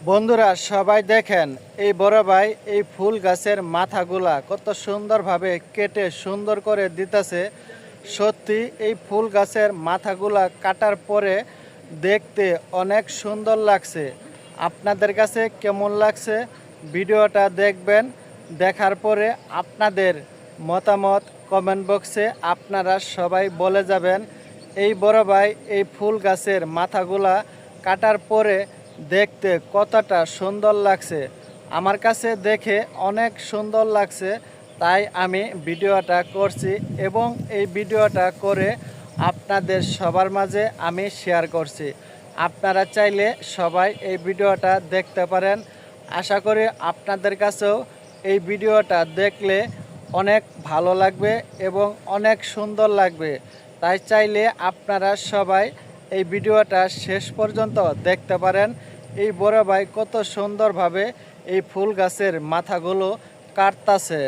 বন্ধুরা সবাই দেখেন এই বড় ভাই এই ফুল গাছের মাথাগুলা কত সুন্দরভাবে কেটে সুন্দর করে দিতেছে। সত্যি এই ফুল গাছের মাথাগুলা কাটার পরে দেখতে অনেক সুন্দর লাগছে। আপনাদের কাছে কেমন লাগছে ভিডিওটা দেখবেন। দেখার পরে আপনাদের মতামত কমেন্ট বক্সে আপনারা সবাই বলে যাবেন। এই বড় ভাই এই ফুল গাছের মাথাগুলা কাটার পরে দেখতে কতটা সুন্দর লাগছে। আমার কাছে দেখে অনেক সুন্দর লাগছে, তাই আমি ভিডিওটা করছি এবং এই ভিডিওটা করে আপনাদের সবার মাঝে আমি শেয়ার করছি। আপনারা চাইলে সবাই এই ভিডিওটা দেখতে পারেন। আশা করি আপনাদের কাছেও এই ভিডিওটা দেখলে অনেক ভালো লাগবে এবং অনেক সুন্দর লাগবে। তাই চাইলে আপনারা সবাই এই ভিডিওটা শেষ পর্যন্ত দেখতে পারেন। এই বড় ভাই কত সুন্দরভাবে এই ফুল গাছের মাথাগুলো কাটতাছে।